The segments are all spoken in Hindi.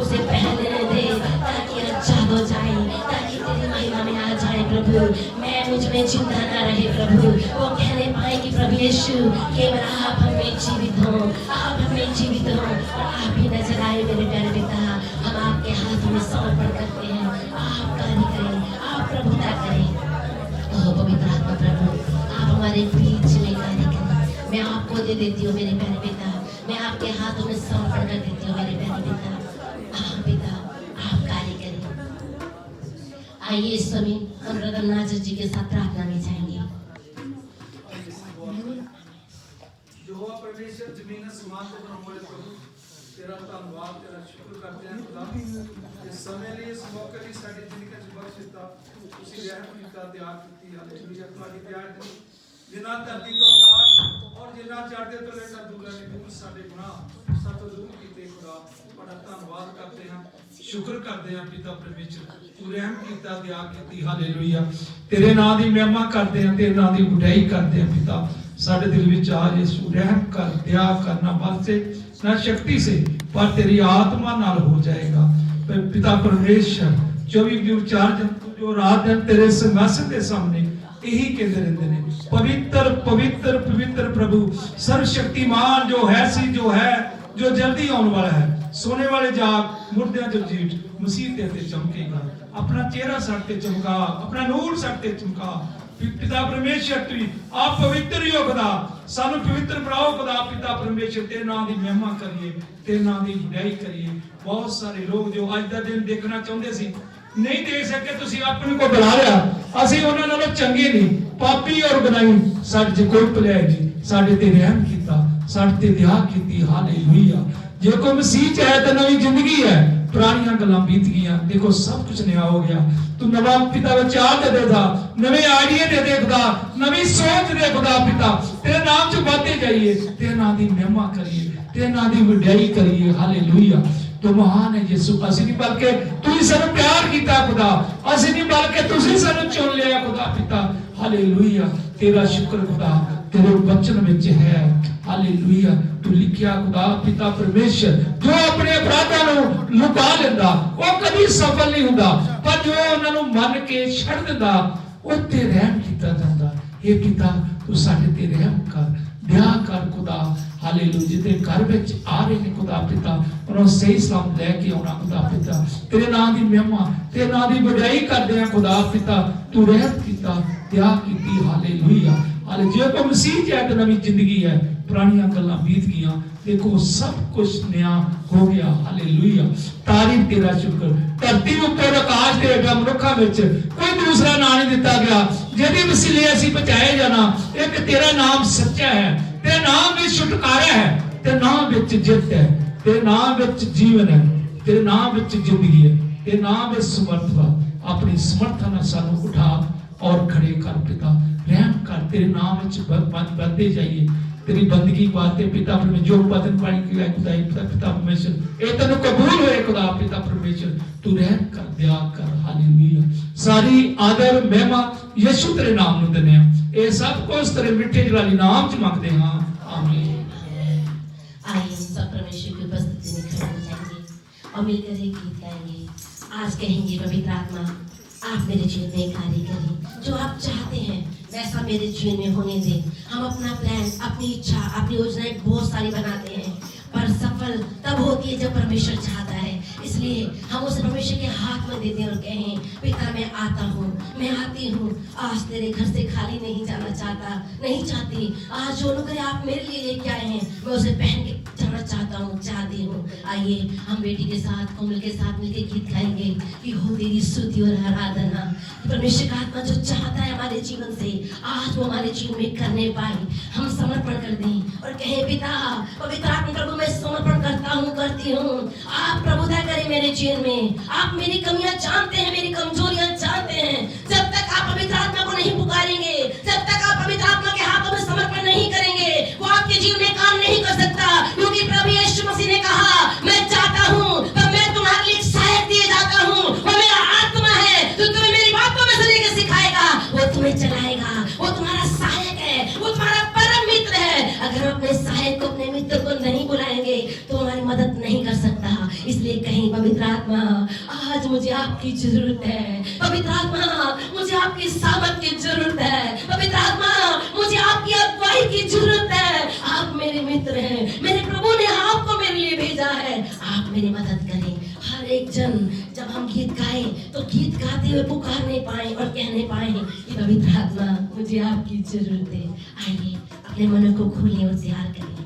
उसे पहनने दे ताकि आजाद हो जाए, ताकि तेरी महिमा में आ जाए प्रभु। मैं मुझ में चिंता न रहे प्रभु, वो कहने पाए कि प्रभु यीशु केवल आप हमें जीवित हो, आप हमें जीवित हो और आप ही नजर आए मेरे प्यारे पिता। हम आपके हाथों में समर्पण करते हैं, आप कार्य करें, आप प्रभुता करें। ओह पवित्र आत्मा प्रभु, आप हमारे बीच में कार्य करें। मैं आपको दे देती हूँ मेरे प्यारे पिता, मैं आपके हाथों में समर्पण कर देती हूँ मेरे प्यारे पिता। पिता आप कार्य करें। आइए इस समय हम ब्रदर नाजर जी के साथ प्रार्थना में जाएंगे। यहोवा परमेश्वर जमीन आसमान को बनाने वाले प्रभु, तेरा धन्यवाद, तेरा शुक्र करते हैं खुदा इस समय लिए, इस मौके लिए साडी जिंदगी च बख्श दिता, तुसी रहम कीता, दया कीती। हालेलुया। तुहाडी प्यार दी जिन्ना धरती तो आकाश और जिन्ना चढ़दे तो लेटा दूर ने दूर साडे गुनाह सातों दूर कीते खुदा, बड़ा धन्यवाद करते हैं, शुक्र करते हैं पिता परमेश्वर, तू रहम कीता, दया कीती। हालेलुया। तेरे नाम दी महिमा करते हैं, तेरे नाम दी बुराई करते हैं पिता। साडे दिल विच आ यीशु रहम कर, दया करना बल से ना शक्ति से पर तेरी आत्मा नाल हो जाएगा पिता परमेश्वर। 24/4 जो रात दिन तेरे सिंहासन के सामने यही कहते रहते हैं, पवित्र पवित्र पवित्र प्रभु सर्वशक्तिमान जो है सी जो है जो जल्दी आने वाला है। सोने वाले जाग मुर्दे जो जीठ मसीह ते चमकेगा, अपना चेहरा सर ते चमका, अपना नूर सर ते चमका पिता परमेश्वर। तू आप पवित्र ही हो खुदा, सानू पवित्र बनाओ खुदा पिता परमेश्वर। तेरे नाम की महिमा करिए, तेरे नाम की बुराई करिए। बहुत सारे लोग जो आज का दिन देखना चाहते सी नहीं देख सके, तुसी अपने को बुला लिया, असि उन्हां नालों चंगे नहीं, पापी और गुनाही साडे च कोई भलाई नहीं, साडे ते रहम कीता, साडे ते दया कीती। हालेलुया। जे कोई मसीह च है तो नवी जिंदगी है, पुरानियां गल्लां बीत गईयां, देखो सब कुछ नया हो गया। तू नवा पिता विचार दे देगा, नवे आइडिया दे देगा, नवी सोच दे खुदा पिता। तेरे नाम च बढ़ते जाइए, तेरे नाम की महिमा करिए, तेरे नाम की वड्याई करिए। हालेलुया। तो महान है यीशु, असि नहीं बल्कि तू ही सानू प्यार कीता खुदा, असि नहीं बल्कि तुसी सानू चुन लिया खुदा पिता। हालेलुया। तेरा शुक्र खुदा, तेरे वचन विच है। हालेलुया। तू लिखिया खुदा पिता परमेश्वर, जो अपने अपराधां नूं लुका लेंदा वो कभी सफल नहीं हुंदा, पर जो उन्हां नूं मन के छड़ दिंदा उत्ते रहम कीता जांदा। हे पिता तू साडे ते रहम कर, दया कर खुदा। हालेलुया। जिते घर विच आ रहे ने खुदा पिता, उन्होंने सही सलाम लेके आना खुदा पिता। तेरे नाम की महिमा, तेरे नाम की वड्याई करदे हैं खुदा पिता। तू रहम कीता, दया कीती। हालेलुया। हाले जे कोई मसीह च है तो नवी जिंदगी है, पुरानियां गल्लां बीत गईयां, देखो सब कुछ नया हो गया। हालेलुया। तारीफ तेरा शुक्र। धरती ऊपर आकाश दे अगा मनुखा विच कोई दूसरा नाम नहीं दिता गया जिहदे वसीले असीं बचाए जाना। एक तेरा नाम सच्चा है, तेरे नाम में छुटकारा है, तेरे नाम विच जित है, तेरे नाम विच जीवन है, तेरे नाम विच जिंदगी है, तेरे नाम विच समर्थ है। अपनी समर्थ नाल सानू उठा और खड़े कर पिता, रहम कर। तेरे नाम विच बढ़ते जाइए, तेरी बंदगी वास्ते पिता परमेश्वर जो पतन पानी की खुदाई पिता परमेश्वर ए तेन कबूल होए खुदा पिता परमेश्वर। तू रहम कर, दया कर। हालेलुया। सारी आदर महिमा यीशु तेरे नाम नु देने ए सब कुछ तेरे मिठे जलाली नाम च मंगते हां, आमीन। आइए सब परमेश्वर की उपस्थिति में खड़े हो जाएंगे और मिलकर एक गीत गाएंगे। आज कहेंगे पवित्र आत्मा आप मेरे जीवन में कार्य करें, जो आप चाहते हैं वैसा मेरे जीवन में होने दें। हम अपना प्लान, अपनी इच्छा, अपनी योजनाएं बहुत सारी बनाते हैं, पर सफल तब होती है जब परमेश्वर चाहता है। इसलिए हम उसे परमेश्वर के हाथ में देते हैं और कहें पिता मैं आता हूँ, मैं आती हूँ, आज तेरे घर से खाली नहीं जाना चाहता, नहीं चाहती। आज जो नौकरी आप मेरे लिए लेके आए हैं मैं उसे पहन के जाना चाहता हूँ, चाहती हूँ। आइए हम बेटी के साथ, कोमल के साथ मिलकर गीत गाएंगे कि हो तेरी स्तुति और आराधना। परमेश्वर का आत्मा जो चाहता है हमारे जीवन से आज वो हमारे जीवन में करने पाए। हम समर्पण कर दें और कहें पिता पवित्र आत्मा प्रभु मैं समर्पण करता हूँ, करती हूँ। आप प्रभुता करें मेरे जीवन में। आप मेरी कमियां जानते हैं, मेरी कमजोरियां जानते हैं। जब तक आप पवित्र आत्मा को नहीं पुकारेंगे, जब तक आप पवित्र आत्मा के हाथों में समर्पण नहीं करेंगे, वो आपके जीवन में काम नहीं कर सकता। क्योंकि प्रभु यीशु मसीह ने कहा मैं चाहता हूँ तब मैं तुम्हारे लिए सहायक दिए जाता हूँ। वो मेरा आत्मा है जो तुम्हें मेरी बातों में से लेकर सिखाएगा, वो तुम्हें चलाएगा, वो तुम्हारा सहायक है, वो तुम्हारा परम मित्र है। अगर हम अपने सहायक को, अपने मित्र को नहीं बुलाएंगे तो हमारी मदद नहीं कर सकता। इसलिए कहीं पवित्र आत्मा, आज मुझे आपकी जरूरत है। पवित्र आत्मा, मुझे आपकी सामर्थ की जरूरत है। पवित्र आत्मा, मुझे आपकी अगुवाई की जरूरत है। आप मेरे मित्र हैं, मेरे प्रभु ने आपको मेरे लिए भेजा है। आप मेरी मदद करें। हर एक जन जब हम गीत गाएं तो गीत गाते हुए पुकारने पाए और कहने पाए कि पवित्र आत्मा, मुझे आपकी जरूरत है। आइए अपने मनों को खोलें और तैयार करें।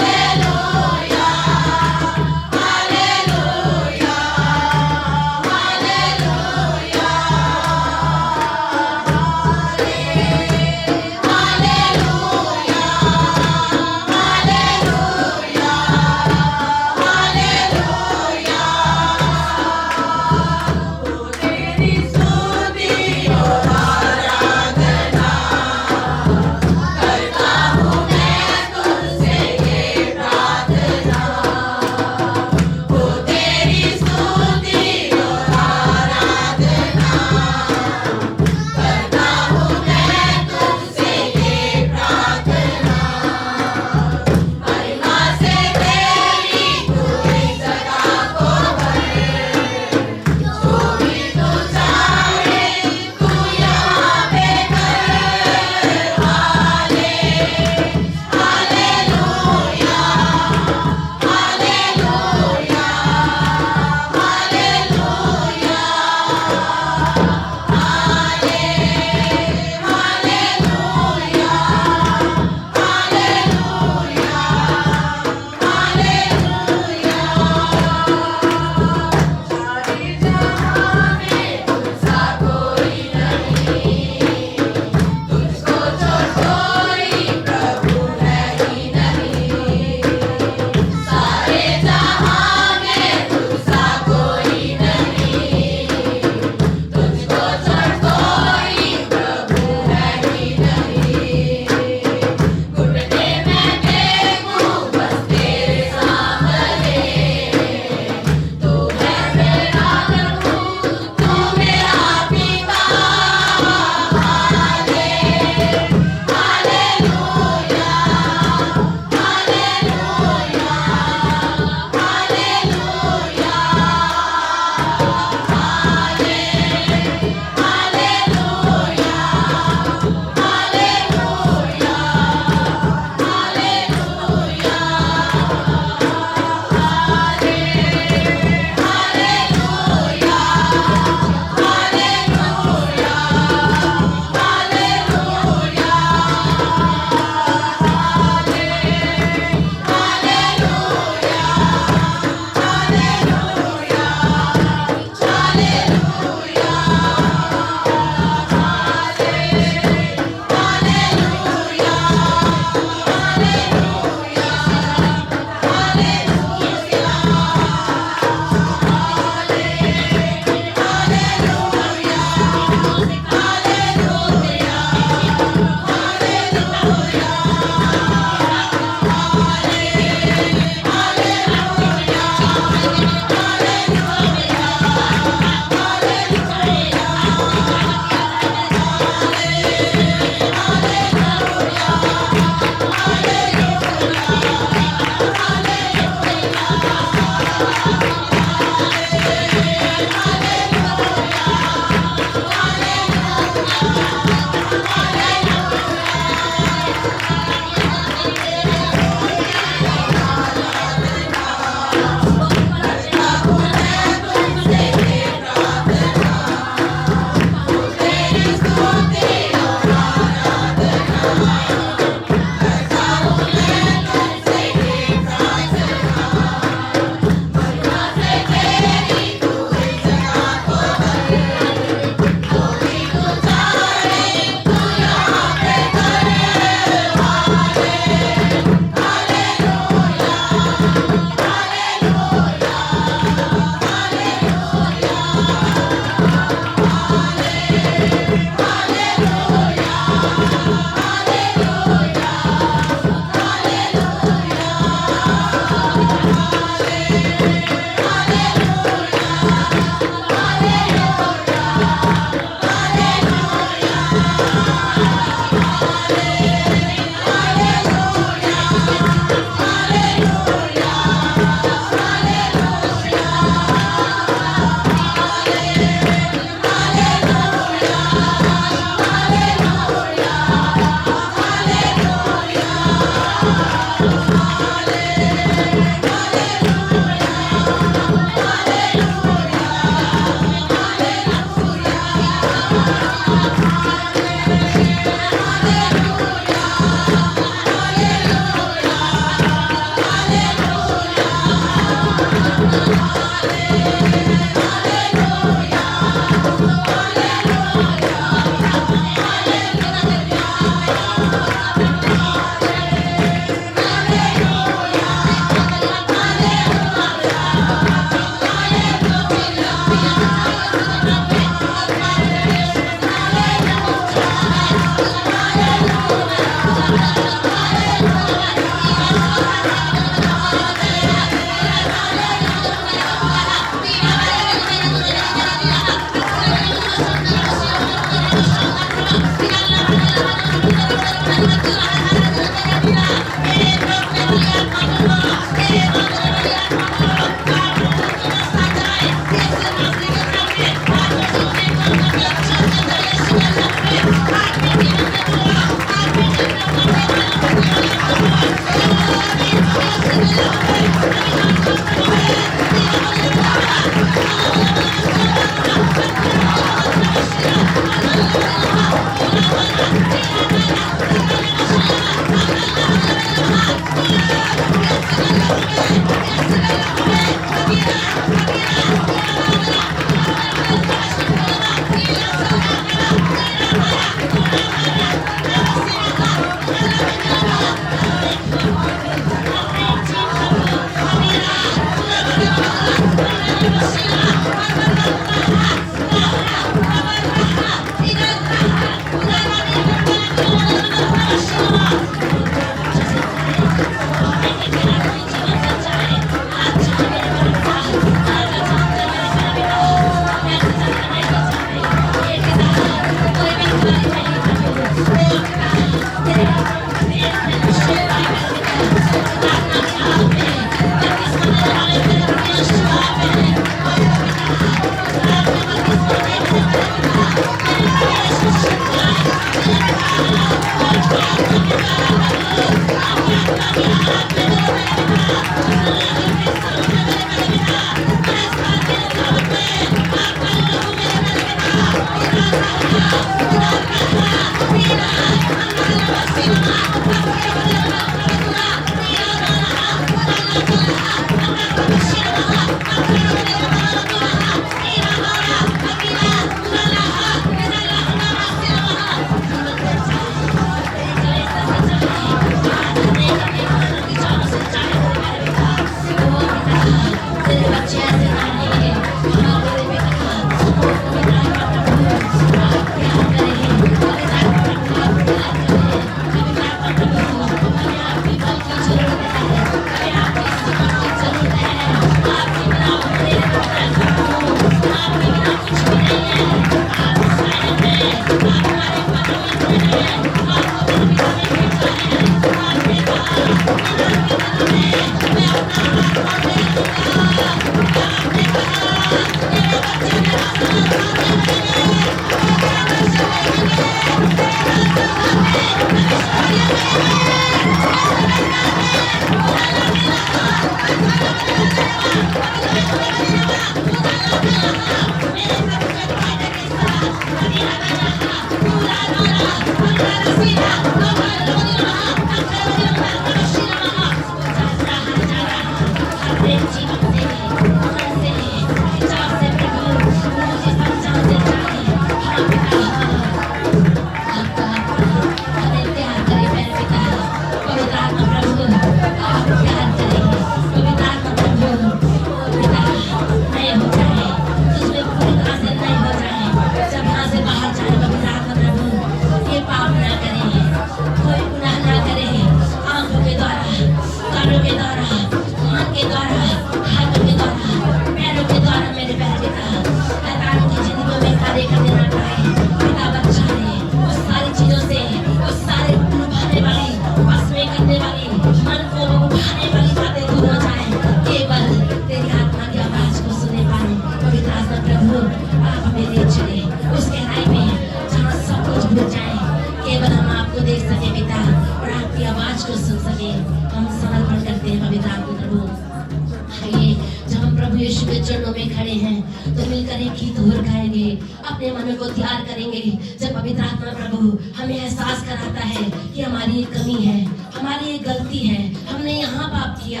तो मिलकर एक गीत और गाएंगे, अपने मन को तैयार करेंगे। जब पवित्र आत्मा प्रभु हमें एहसास कराता है कि हमारी एक कमी है, हमारी एक गलती है, हमने यहाँ पाप किया,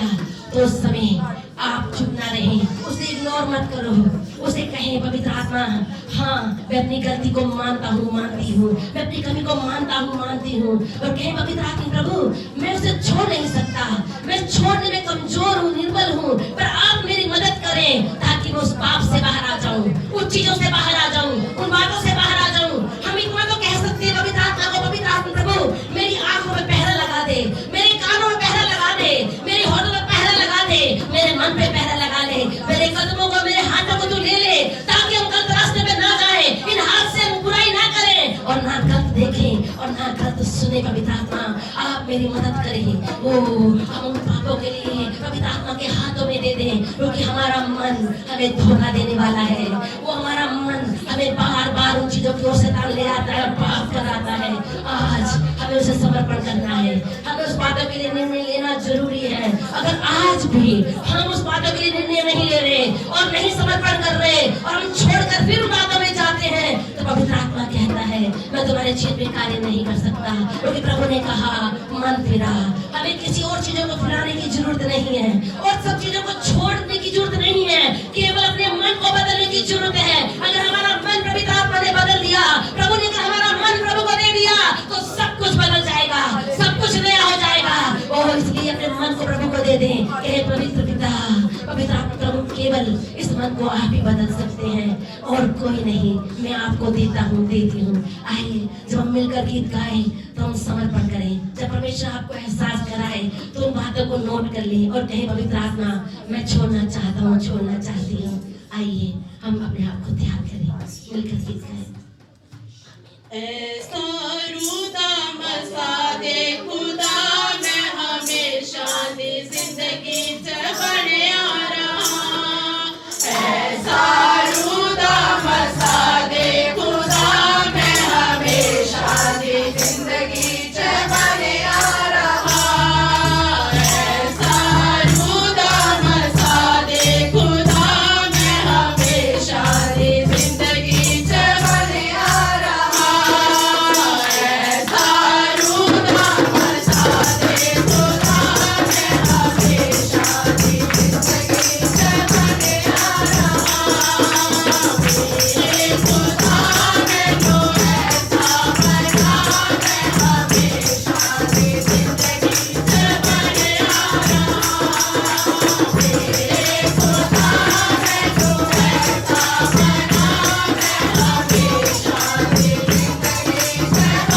तो उस समय आप चुप ना रहें, उसे इग्नोर मत करो, उसे कहें पवित्र आत्मा, हाँ मैं अपनी गलती को मानता हूँ, मानती हूँ, मैं अपनी कमी को मानता हूँ, मानती हूँ। और कहें पवित्र आत्मा प्रभु मैं उसे छोड़ नहीं सकता, मैं छोड़ने में कमजोर हूँ, निर्बल हूँ, पर आप मेरी मदद करें ताकि मैं उस पाप से बाहर आ जाऊँ, उन चीजों से बाहर आ जाऊँ, उन बातों से बाहर आ जाऊँ। हम इतना तो कह सकते हैं पवित्र आत्मा को, पवित्र आत्मा प्रभु मेरी आंखों में पहरा लगा दे, मेरे कानों में पहरा लगा दे, मेरे होठों में पहरा लगा दे, मेरे मन पे पहरा लगा ले, मेरे कदमों को, मेरे हाथों को तू ले ले, ताकि हम गलत रास्ते पे ना जाए, इन हाथ से बुराई ना करें और ना गलत देखें और ना गलत सुने। पवित्र आत्मा आप मेरी मदद करें। ओ हम उन पापों के लिए पवित्र आत्मा के हाथों में दे दें, क्योंकि हमारा मन हमें धोखा देने वाला है। वो हमारा मन हमें बार बार उन चीजों की ओर से ले आता है और पाप कराता है। आज हमें उसे समर्पण करना है, हमें उस बातों के लिए निर्णय लेना जरूरी है। अगर आज भी हम उस बातों के लिए निर्णय नहीं ले रहे और नहीं समर्पण कर रहे और हम छोड़कर फिर उन बातों में जाते हैं, तो पवित्र आत्मा कहता है मैं तुम्हारे जीवन में कार्य नहीं कर सकता, क्योंकि प्रभु ने कहा मन फिरा। हमें किसी और चीजों को फिराने की जरूरत नहीं है और सब चीजों को छोड़ने की जरूरत नहीं है, केवल अपने मन को बदलने की जरूरत है। अगर हमारा मन पवित्र आत्मा ने बदल दिया, प्रभु ने कहा हमारा मन प्रभु को दे दिया, तो सब कुछ बदल जाएगा, सब कुछ नया हो जाएगा। और इसलिए अपने मन को प्रभु को दे दें। कहे पवित्र पिता, पवित्र आत्मा प्रभु केवल इस मन को आप ही बदल सकते हैं और कोई नहीं, मैं आपको देता हूँ, देती हूँ। आइए जब हम मिलकर गीत गाएं तो हम समर्पण करें। जब परमेश्वर आपको एहसास कराए तो उन बातों को नोट कर लें और कहें पवित्र आत्मा मैं छोड़ना चाहता हूँ, छोड़ना चाहती हूँ। आइए हम अपने आप को तैयार करें, मिलकर गीत गाएं। ऐसा रूदा मसा दे खुदा मैं हमेशा दी जिंदगी च बढ़िया रहा। ऐसा रूदा मसा दे खुदा मैं हमेशा दी जिंदगी च बढ़िया रहा। ऐसा रूदा मसा दे खुदा मैं हमेशा दी जिंदगी च बढ़िया रहा। ऐसा रूदा मसा दे खुदा मैं हमेशा दी जिंदगी च बढ़िया रहा। मेरे खुदा ने जो ऐसा बना मैं हमेशा दी जिंदगी च बढ़िया रहा। मेरे खुदा ने जो ऐसा बना मैं हमेशा दी जिंदगी च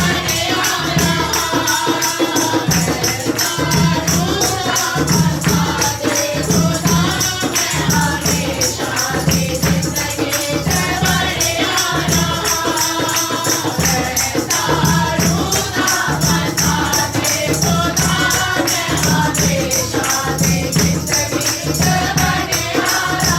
बढ़िया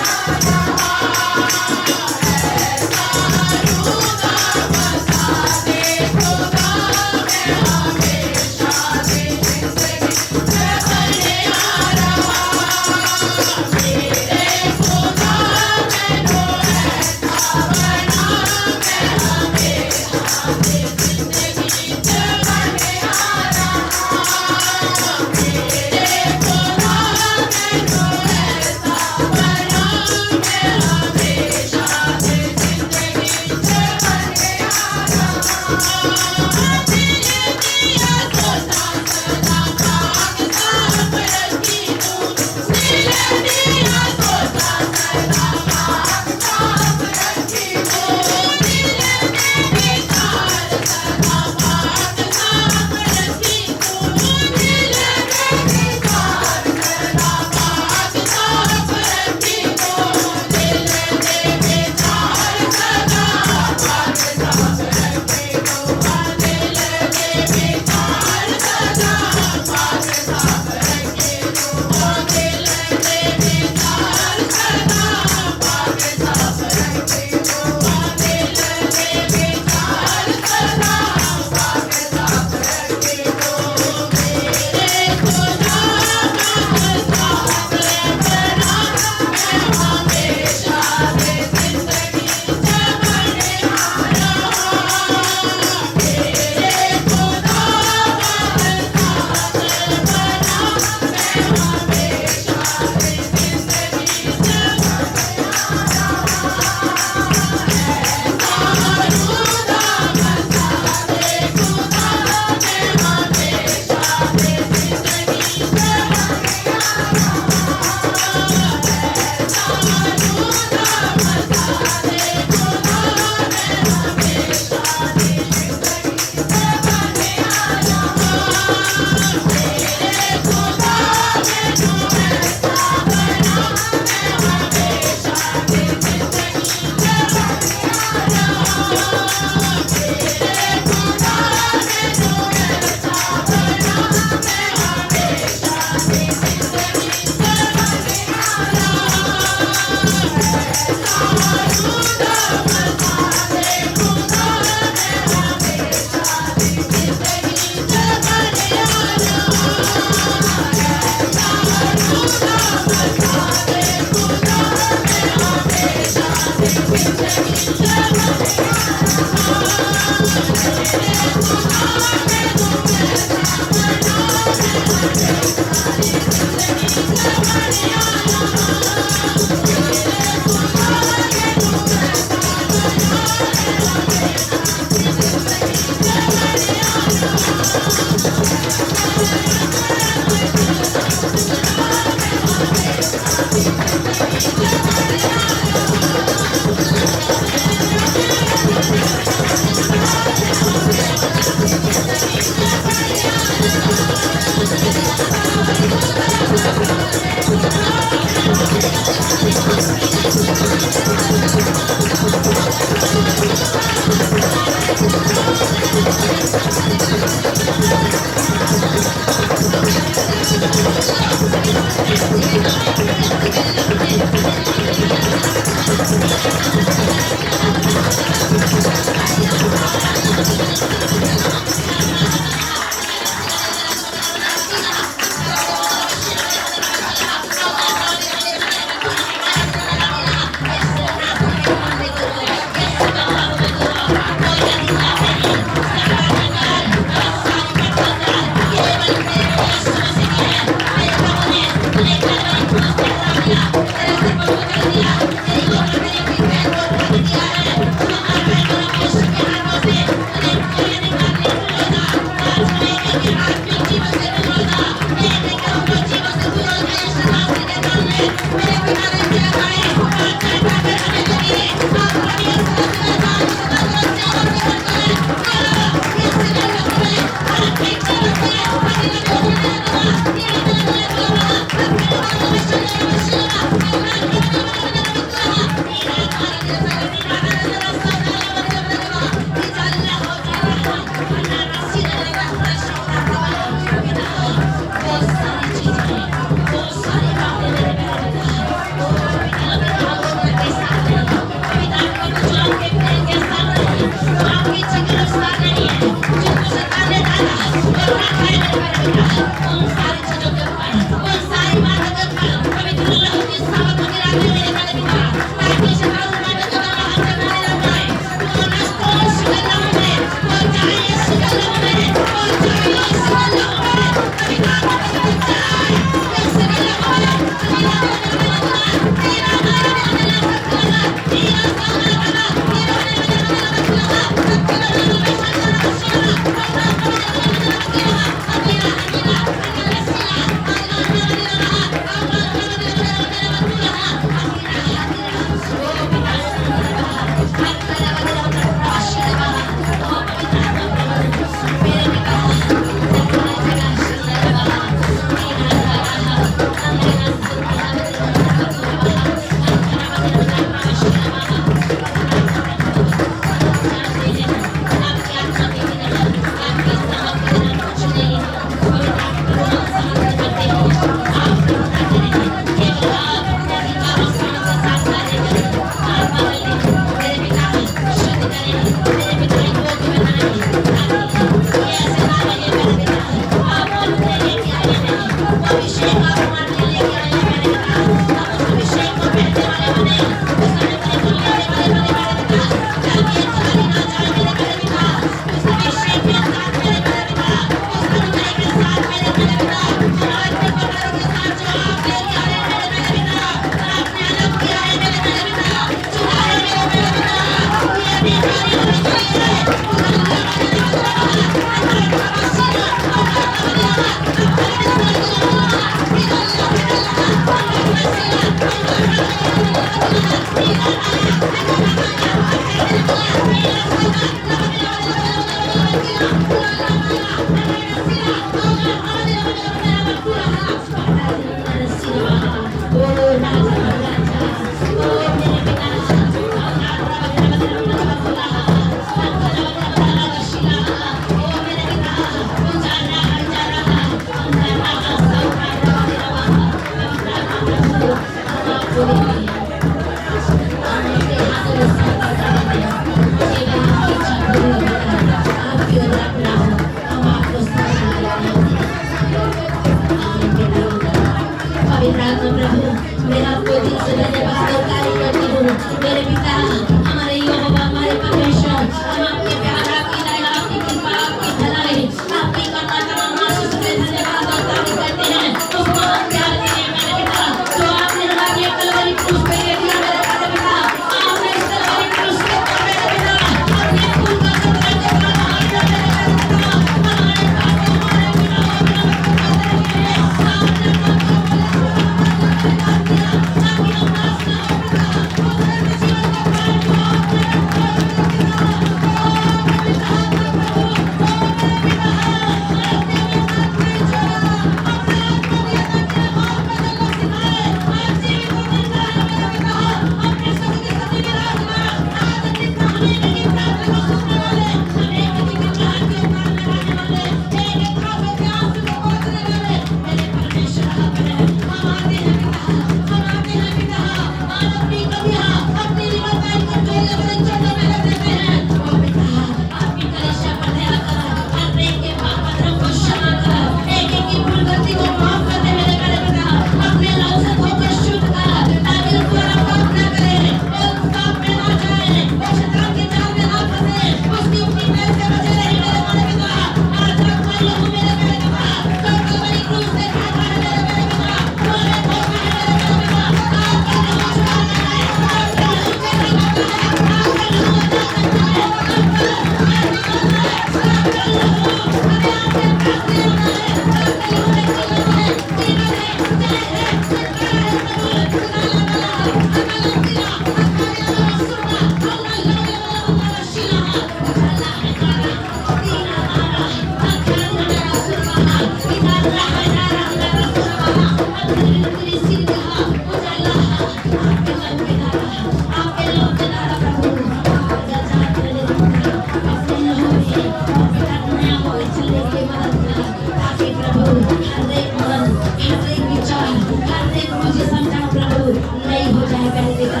प्रभु, हर एक मन, हर एक विचार, हर एक मुझे समझाओ प्रभु, नहीं हो जाए प्यारे पिता,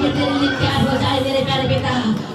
ये तेरे लिए तैयार हो जाए मेरे प्यारे पिता।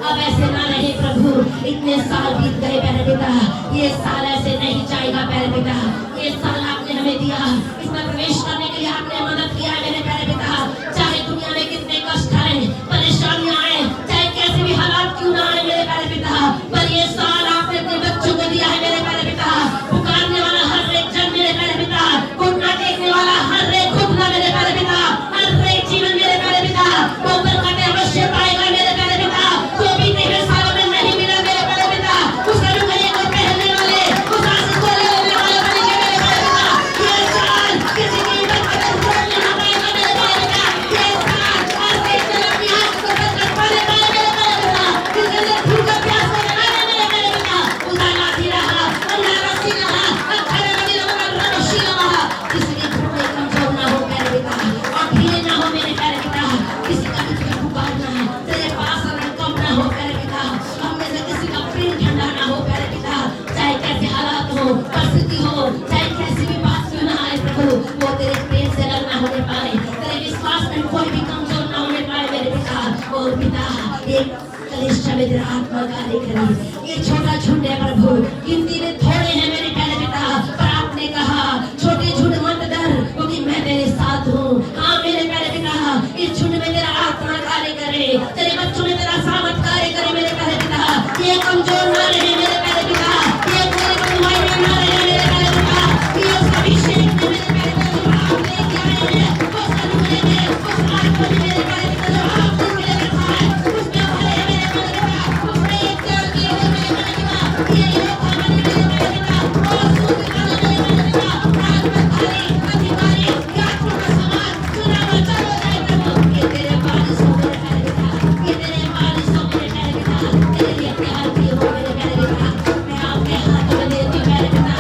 अब ऐसे ना रहे प्रभु, इतने साल बीत गए प्यारे पिता, ये साल ऐसे नहीं जाएगा प्यारे पिता। ये साल आपने हमें दिया, इसमें प्रवेश करने के लिए आपने मदद किया मेरे प्यारे पिता। चाहे दुनिया में कितने कष्ट आए, परेशानियां आए, चाहे कैसे भी हालात क्यों ना आए मेरे प्यारे पिता, पर ये साल आपने अपने बच्चों को दिया है मेरे प्यारे पिता। पुकारने वाला हर एक जन मेरे प्यारे पिता, घुटना टेकने वाला हर एक घुटना मेरे प्यारे पिता, हर एक जीवन मेरे प्यारे पिता वो बरकतें अवश्य पाएगा मेरे प्यारे पिता। जो बीते हुए सालों में नहीं मिला मेरे प्यारे पिता, उस अनुग्रह को पहनने वाले, उस आशीष को लेने वाले बनेंगे मेरे प्यारे पिता। ये साल किसी की बरकत नहीं ना पाएगा मेरे प्यारे पिता। ये साल हर एक जन अपनी आंख को बरकत पाने पाए मेरे प्यारे पिता। जिसके अंदर भूख और प्यास को लगाने मेरे प्यारे पिता, उजाला भी रहा, अंधारा सी रहा, अखाड़े लगी रहा, रौशनी रहा। किसी के घुटने कमजोर ना हो प्यारे पिता, और ढीले ना हो मेरे प्यारे पिता। किसी का भी तुझे पुकारना है, तेरे पास आना कम ना हो प्यारे पिता। हम में से किसी का प्रेम ठंडा ना हो प्यारे पिता। चाहे कैसे हालात हो, परिस्थिति हो, चाहे कैसी भी बात क्यों ना आए प्रभु, वो तेरे प्रेम से अलग ना होने पाए, तेरे विश्वास में कोई भी कमजोर ना होने पाए मेरे पिता। और पिता, एक कलिशा में तेरा आत्मा कार्य करे। ये छोटा झुंड है प्रभु, गिनती में थोड़े हैं मेरे प्यारे पिता, पर आपने कहा छोटे झुंड मत डर, क्योंकि मैं तेरे साथ हूँ। हाँ मेरे प्यारे पिता, इस झुंड में तेरा आत्मा कार्य करे, तेरे बच्चों में तेरा सामर्थ कार्य करे मेरे प्यारे पिता। ये कमजोर ना रहे मेरे प्यारे पिता, ये कोई बंधुआई में ना रहे मेरे प्यारे पिता। ये उस अभिषेक में मेरे प्यारे पिता जो आप लेके आए हैं, उस अनुग्रह में, उस आत्मा में मेरे प्यारे पिता जो आपने मुझे रखा है, उसमें भरे हैं मेरे प्यारे पिता। उसमें एक त्याग किए हुए मेरे प्यारे पिता, ये योद्धा बने मेरे प्यारे पिता, और सूत्र वाले मेरे प्यारे पिता, राजमंत्री, अधिकारी, यात्रियों का समान, चुना हुआ चलो जाए प्रभु। ये तेरे वारिस हो मेरे प्यारे पिता, ये तेरे वारिस हो मेरे प्यारे पिता, तेरे लिए तैयार किए हो मेरे प्यारे पिता। मैं आपके हाथों में देती हूँ प्यारे पिता।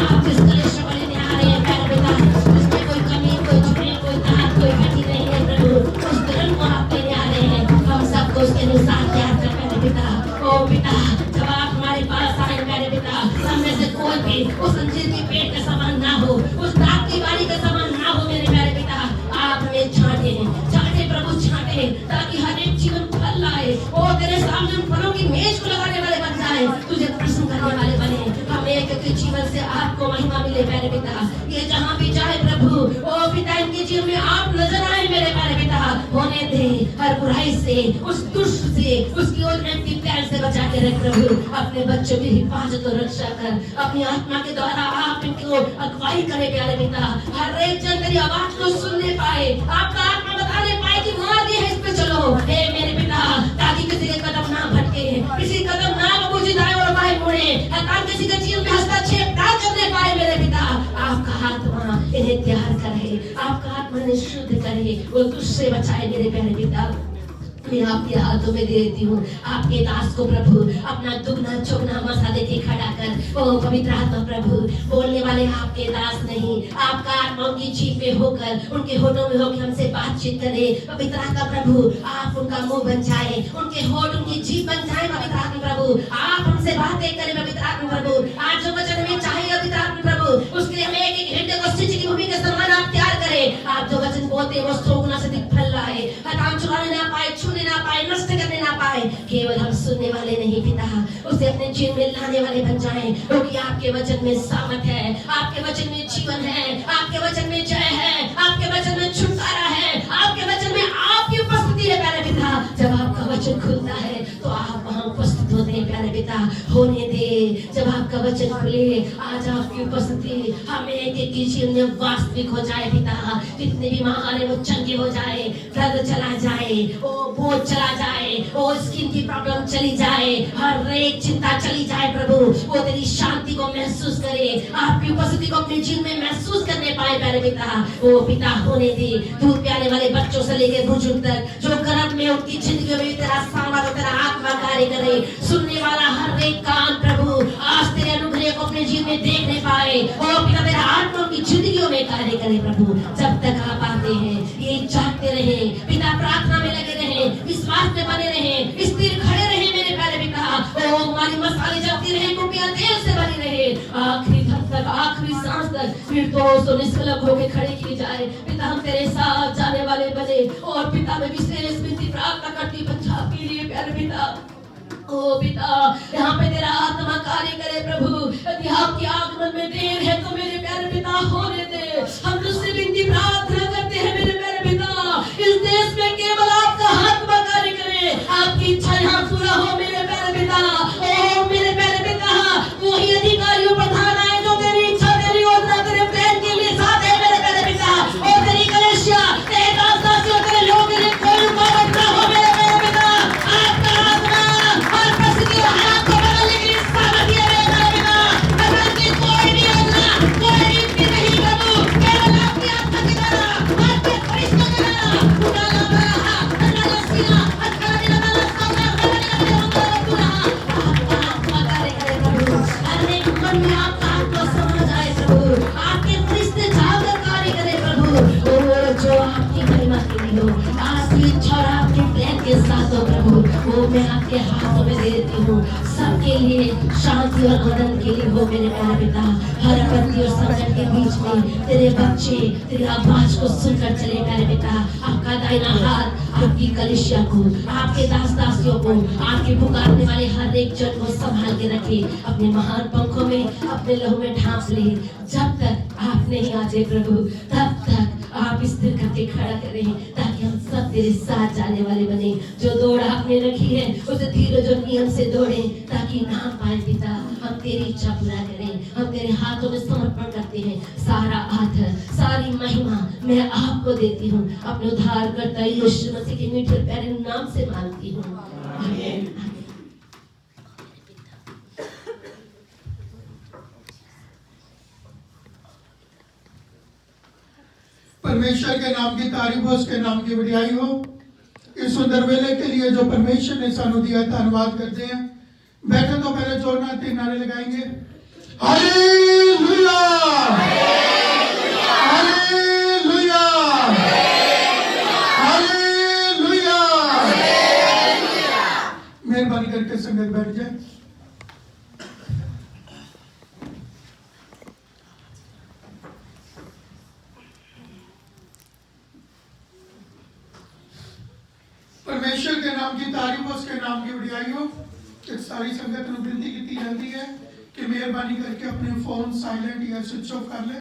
आप जिस कलेश को लेने आ रहे हैं प्यारे पिता, उसमें कोई कमी, कोई झुरी, कोई तार, कोई घटी नहीं है प्रभु। उस धर्म को आप लेने आ रहे हैं, हम सबको उसके अनुसार तैयार कर प्यारे पिता। ओ पिता, जब आप हमारे पास आए प्यारे पिता, हम में से कोई भी उस अंजीर के पेड़ का समान ना हो, उस दाग की बारी का समान ना हो मेरे प्यारे पिता। आप हमें छांटे, छांटे प्रभु छांटे, ताकि हर एक जीवन फल लाए। ओ तेरे सामने उन फलों की मेज को लगाने वाले बन जाए, तुझे प्रसन्न करने वाले बने। हमें एक जीवन से आपको महिमा मिले प्यारे पिता। ये जहाँ भी जाए प्रभु, ओ पिता इनके जीवन में आप नजर आए मेरे प्यारे पिता। होने दे हर बुराई से, उस दुष्ट से, उसकी ओर एंटी प्यार से बचा के रख प्रभु। अपने बच्चों की हिफाजत और रक्षा कर, अपनी आत्मा के द्वारा आप इनको अगुवाई करे प्यारे पिता। हर एक जन तेरी आवाज को सुनने पाए, आपका आत्मा बताने पाए कि मार्ग ये है, इस पे चलो हे मेरे पिता, ताकि किसी के कदम ना भटके, किसी कदम ना बबूजी दाएं और बाएं मुड़े, अकाल किसी के जीवन में हस्तक्षेप ना करने पाए मेरे पिता। आपका आत्मा इन्हें तैयार करे, आपका आत्मा इन्हें शुद्ध करे, वो तुझसे बचाए मेरे प्यारे पिता। मैं आपके हाथों में दे देती हूँ आपके दास को प्रभु। अपना दुगना चौगना मसा देके खड़ा कर। ओ पवित्र आत्मा प्रभु, बोलने वाले आपके दास नहीं, आपका आत्मा उनकी जीभ में होकर, उनके होठों में होकर हमसे बातचीत करे। पवित्र आत्मा प्रभु, आप उनका मुंह बन जाए, उनके होठ उनकी जीभ बन जाए। पवित्र आत्मा प्रभु, आप हमसे बातें करें। पवित्र आत्मा प्रभु, आज जो वचन हमें चाहिए पवित्र आत्मा प्रभु, उसके लिए हमें एक हृदय को सिंच की भूमि के समान आप तैयार करें। आप जो वचन बोलते हैं वो सौ गुना से अधिक फल लाए, हटाम चुराने ना पाए, छूने ना पाए, नष्ट करने ना पाए। केवल हम सुनने वाले नहीं पिता, उसे अपने जीवन में लाने वाले बन जाएं, क्योंकि आपके वचन में सामर्थ है, आपके वचन में जीवन है, आपके वचन में जय है, आपके वचन में छुटकारा है, आपके वचन में आपकी उपस्थिति है प्यारे पिता। जब आपका वचन खुलता है तो आप वहाँ उपस्थित होते हैं प्यारे पिता। होने दे, जब आपका वचन खुले, आज आपकी उपस्थिति हमें एक जीवन में वास्तविक हो जाए पिता। जितने भी महान है वो चंगे हो जाए, दर्द चला जाए, वो बोझ चला जाए, वो स्किन की प्रॉब्लम चली जाए, हर एक चिंता चली जाए प्रभु। वो तेरी शांति को महसूस करे, आपकी उपस्थिति को अपने जीवन में महसूस करने पाए प्यारे पिता। ओ पिता, होने दे, दूध पियाने वाले बच्चों से लेकर बुजुर्ग तक, जो गर्भ में उनकी जिंदगी में तेरा सामर्थ और तेरा आत्मा कार्य करे। सुनने वाला हर एक कान प्रभु आज तेरे अनुग्रह को अपने जीवन में देखने पाए। ओ पिता, तेरा आत्मा की जिंदगियों में कार्य करे प्रभु। जब तक आप आते हैं ये जागते रहे पिता, प्रार्थना में लगे रहे, विश्वास में बने रहे, स्थिर खड़े रहे मेरे प्यारे पिता। ओ हमारी मसाले जलती रहे, कुपियां तेल से भरी रहे, आखिरी दम तक, आखिरी सांस तक पर निर्दोष और निष्कलंक होकर खड़े किए जाए। पिता हम तेरे साथ जाने वाले बने और पिता में विशेष विनती प्रार्थना करती पंजाब के लिए प्यारे पिता। ओ पिता यहाँ पे तेरा आत्मा कार्य करे प्रभु, यदि आपके आगमन में देर है तो मेरे प्यारे पिता होने दे। हम तुझसे विनती प्रार्थना करते हैं मेरे प्यारे पिता, इस देश में केवल आपका आत्मा कार्य करे, आपकी इच्छा यहाँ पूरा हो मेरे प्यारे पिता। ओ मेरे प्यारे पिता वही अधिकारियों प्रधान आए जो तेरी इच्छा तेरी योजना तेरे प्लान के लिए साथ है मेरे प्यारे पिता। और तेरी कलेशिया तेरे दासदासियों तेरे लोगों के लिए कोई रुकावट ना हो मेरे प्यारे पिता। आपका आत्मा और प्रसिद्धि और हाथ को बदलने के लिए सामर्थ्य है मेरे प्यारे पिता। भगवान की कोई भी योजना कोई भी युक्ति नहीं प्रभु, केवल आपकी आत्मा के द्वारा आपके फरिश्तों के द्वारा उड़ाना बड़ा अल्लाह सीना अल्लाह ने बड़ा सामना करने आपका आत्मा कार्य करे प्रभु। हर एक मन में आपका आत्मा समा जाए प्रभु, आपके फरिश्ते जाकर कार्य करे प्रभु। ओ जो आपकी महिमा के लिए हो, आपकी इच्छा और आपके प्लान के साथ हो प्रभु, वो मैं आपके हाथों में दे देती हूँ। सबके लिए शांति और आनंद के लिए हो मेरे प्यारे पिता। हर आपत्ति और संकट के बीच में तेरे बच्चे तेरी आवाज को सुनकर चले प्यारे पिता। आपका दाहिना हाथ आपकी कलिसिया को, आपके दास दासियों को, आपके पुकारने वाले हर एक जन को संभाल के रखे, अपने महान पंखों में अपने लहू में ढांप ले। जब तक आप नहीं आते प्रभु तब तक आप स्थिर करके खड़ा करें, ताकि हम सब तेरे साथ जाने वाले बने। जो दौड़ आपने रखी है उसे धीरज और नियम से दौड़ें, ताकि नाम पाए पिता। हम तेरी इच्छा पूरा करें, हम तेरे हाथों में समर्पण करते हैं। सारा आदर सारी महिमा मैं आपको देती हूँ, अपने उद्धारकर्ता यीशु मसीह के मीठे प्यारे नाम से मांगती हूँ, आमीन। परमेश्वर के नाम की तारीफ हो, उसके नाम की बढ़ाई हो। इस सुंदर वेले के लिए जो परमेश्वर ने सानू दिया, धन्यवाद करते हैं। बैठे तो पहले जोरदार 3 नारे लगाएंगे, हालेलुया हालेलुया हालेलुया। मेहरबानी करके संगत बैठ जाए। परमेश्वर के नाम की तारीफ हो, उसके नाम की बढ़ाई हो। एक सारी संगत को विनती की जाती है कि मेहरबानी करके अपने फोन साइलेंट या स्विच ऑफ कर ले।